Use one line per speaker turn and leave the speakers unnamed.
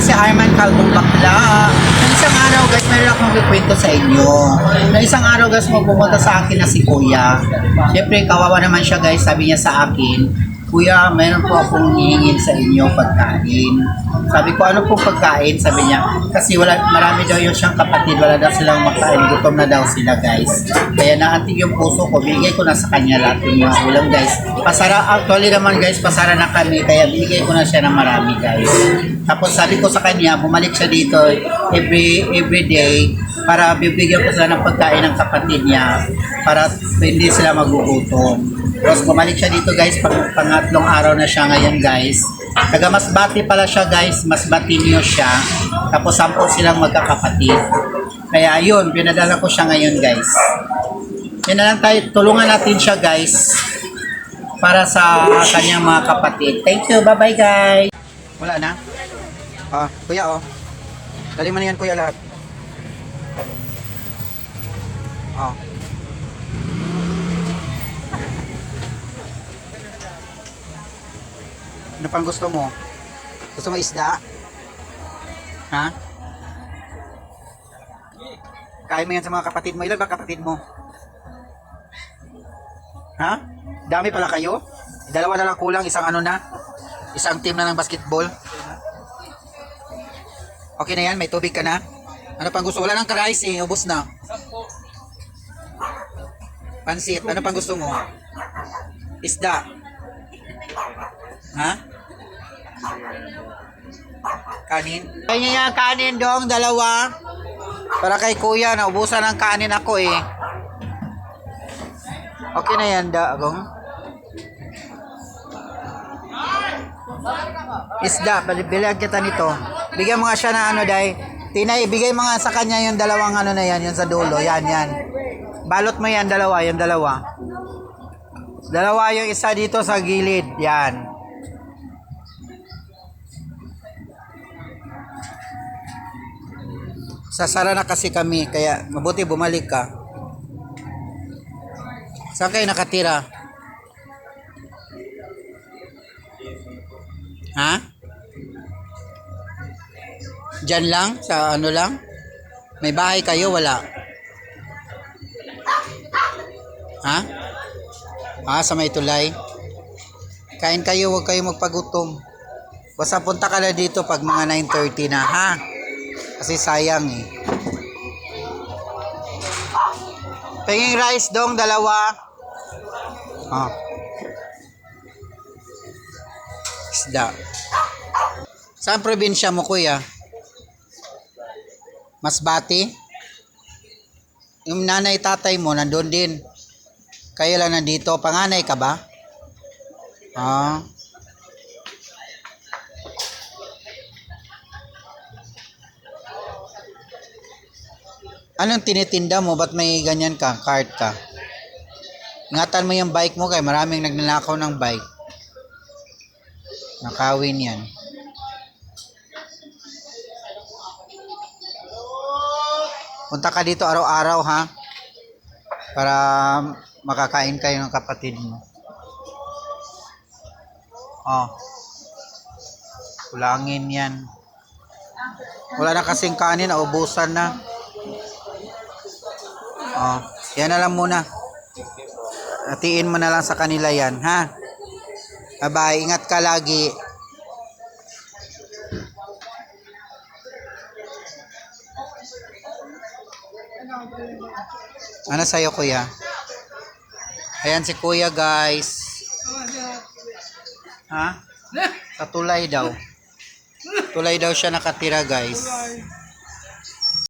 si Arman Caldong Bakla. Nung isang araw guys, meron akong kikwento sa inyo. Nung isang araw guys, pumunta sa akin na si Kuya. Siyempre, kawawa naman siya guys, sabi niya sa akin, Kuya, meron po akong hihingin sa inyo pagkain. Sabi ko, ano po pagkain? Sabi niya, kasi marami daw yung siyang kapatid, wala daw silang makain, gutom na daw sila guys. Kaya naantig yung puso ko, binigay ko na sa kanya lahat yung mga ulam guys. Actually naman guys, pasara na kami, kaya binigay ko na siya ng marami guys. Tapos sabi ko sa kanya, bumalik siya dito every day para bibigyan ko sila ng pagkain ng kapatid niya para hindi sila magugutom. Tapos bumalik siya dito guys, pangatlong araw na siya ngayon guys. Taga Masbate pala siya guys, Masbate niyo siya. Tapos 10 silang magkakapatid. Kaya yun, pinadala ko siya ngayon guys. Yan na lang tayo, tulungan natin siya guys para sa kanyang mga kapatid. Thank you, bye bye guys. Wala na? Kuya dali mo na yan kuya lahat. Ano pang gusto mo? Gusto mo isda? Ha? Kain mo yan sa mga kapatid mo. Ilan ba kapatid mo? Ha? Dami pala kayo? Dalawa na lang kulang, isang ano na? Isang team na ng basketball? Okay na yan? May tubig ka na? Ano pang gusto? Wala nang ka-rice eh, ubos na. Pansit, ano pang gusto mo? Isda? Ha? Kanin? Kaya niya kanin dong, dalawa. Para kay kuya, naubusan ng kanin ako eh. Okay na yan, Dagong. Isda, bilang kita nito. Bigyan mo nga siya na ano, Day. Tinay, bigay mo nga sa kanya yung dalawang ano na yan, yung sa dulo. Yan. Balot mo yan, dalawa. Dalawa yung isa dito sa gilid. Yan. Sasara na kasi kami, kaya mabuti bumalik ka. Saan kayo nakatira? Ha? Diyan lang? Sa ano lang? May bahay kayo? Wala? Ha? Sa may tulay? Kain kayo, huwag kayo magpagutom. Basta punta ka na dito pag mga 9:30 na, ha? Kasi sayang eh. Penging rice dong, dalawa. Isda. Saan probinsya mo kuya? Masbate? Yung nanay tatay mo nandun din. Kayo lang nandito. Panganay ka ba? Anong tinitinda mo? Ba't may ganyan ka? Cart ka? Ingatan mo yung bike mo kay maraming nagnanakaw ng bike. Nakawin yan. Punta ka dito araw-araw ha? Para makakain kayo ng kapatid mo. Kulangin yan. Wala na kasing kanin, naubusan na. Yan na lang muna. Hatiin mo na lang sa kanila yan, ha? Bye-bye, ingat ka lagi. Ano sa'yo, kuya? Ayan si kuya, guys. Ha? Sa tulay daw. Tulay daw siya nakatira, guys.